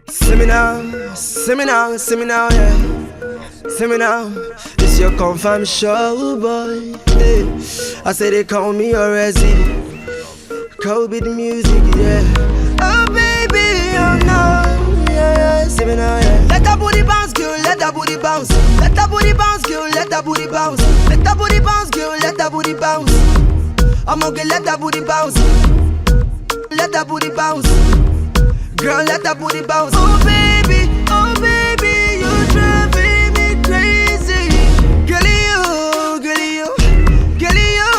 See me now, see me now, see me now, yeah. See me now, it's your confirmed show, boy. Hey. I say they call me Orezi, Kobe the music, yeah. Oh baby, oh no, yeah. See me now, yeah. Let that booty bounce, girl, let that booty bounce. Let that booty bounce, girl, let that booty bounce. Let that booty bounce, girl, let that booty bounce. I'ma get let that booty bounce. Let that booty bounce. Girl, let that booty bounce. Oh baby, you driving me crazy. Girlie, you, girlie, you, girlie, you,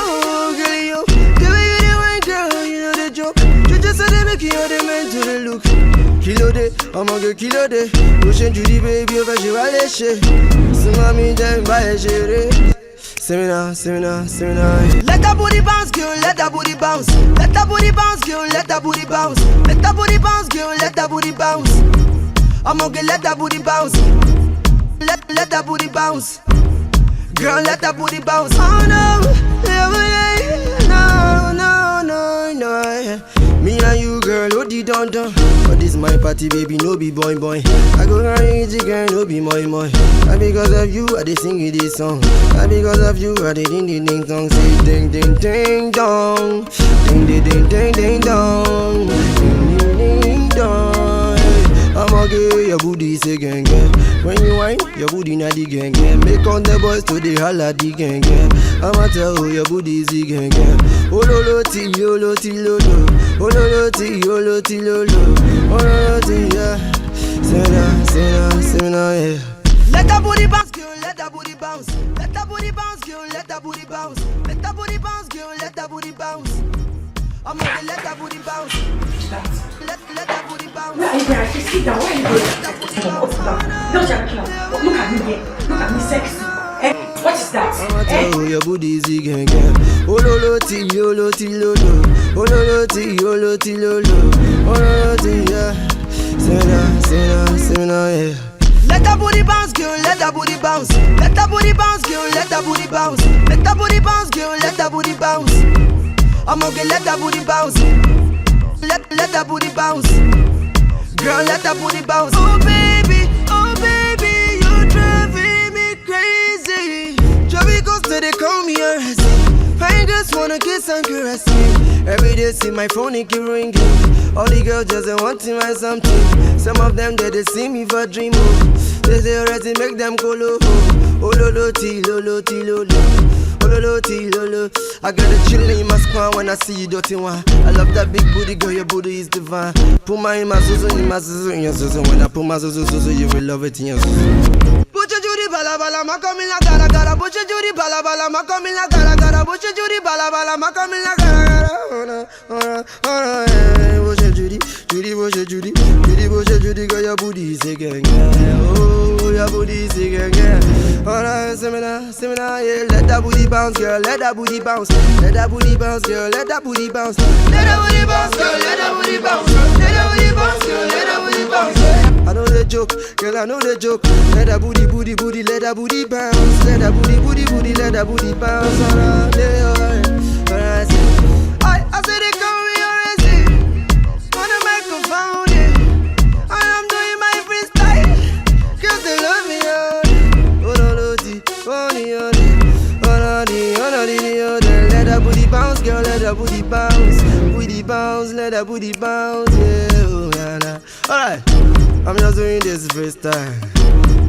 girlie, you. The way you do it, girl, you know the joke. You just said they make you the man to the look. Kilo de, I'ma get kilo de. Pushing Judy, baby, over she will let shit. So mommy, then buy a shit. See me now, see me now, see me now. Let that booty bounce, girl, let that booty bounce. Let that booty bounce, girl, let that booty bounce. Let that booty bounce, girl, let that booty bounce. I'ma get let that booty bounce. Let that booty bounce. Girl, let that booty bounce. Oh no, no. Me and you, girl, oh di don don. But this my party, baby, no be boy boy. I go crazy, girl, no be moi moi. And because of you, I dey sing you this song. And because of you, I dey ding ding ding dong. Say ding ding ding dong, ding ding ding ding ding dong, ding ding ding dong. I'ma get your booty say gang gang. When you whine, your booty na the gang gang. Make all the boys to the holla the gang gang. I'ma tell you your booty is the gang gang. Oh lo lo ti lo lo ti lo lo. Oh lo lo ti lo lo ti lo lo. Oh lo lo ti yeah. Say me now, yeah. Let that booty bounce, girl, let that booty bounce. Let that booty bounce, girl, let that booty bounce. Let that booty bounce, girl, let that booty bounce. I'm gonna let that booty bounce. Let that booty bounce. Where are you going? Sit down. Where are you going? Don't you look at me here. Look at me sexy. What is that? I'ma tell you your booty is the gang gang. Oh lo lo ti lo lo ti lo lo. Oh lo lo ti lo lo ti lo lo. Oh lo lo ti yeah. Say me now, yeah. Let that booty bounce, girl, let that booty bounce. Let that booty bounce, girl, let that booty bounce. Let that booty bounce, girl, let that booty bounce. I'ma get let that booty bounce. Let that booty bounce. Girl, let that booty bounce. Oh baby, you driving me crazy. Joey goes to they call me Orezi. I just wanna kiss and caress me. Every day see my phone, it keep ringing. All the girls just want to my something. Some of them they see me for dream. They say Orezi make them go low. Oh lo lo ti lo lo ti lo lo. Oh lo lo ti lo lo. I got a chill in my spine when I see you dirty one. I love that big booty girl, your booty is divine. Put my in my zuzu, in my zuzu, in your zuzu. When I put my zuzu, you will love it in your zuzu. Put your Judy bala bala, ma come in la gara gara. Put your Judy bala bala, ma come in la gara gara. Put your Judy bala bala, ma come in la gara gara. Put your Judy, put your Judy, put your Judy, girl, your booty is a gang gang. Oh, your booty is a gang gang. Alright, see me now, yeah. Let that booty bounce, girl, let that booty bounce. Let that booty bounce, girl, let that booty bounce. Let that booty bounce, girl, let that booty bounce. Let that booty bounce, girl, let that booty bounce. I know the joke, girl, I know the joke. Let that booty, let that booty bounce. Let that booty, let that booty bounce. Alright, I said they call me Orezi. On the microphone, yeah. I am doing my freestyle. Cause they love me, oh. Oh no, loti, oh ni, oh ni. Oh no, di, oh no, di, oh di. Let that booty bounce, girl, let that booty bounce. Booty bounce, let that booty bounce, yeah. Oh, yeah, nah. Alright, I'm just doing this freestyle.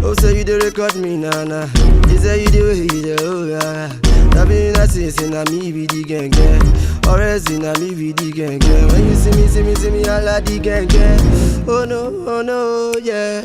Oh, say you dey record me, nah, nah. You say you do it, you do, oh, yeah. That be not since na me be the gang gang. Orezi na me be the gang gang. When you see me, I like the gang gang. Oh no, yeah.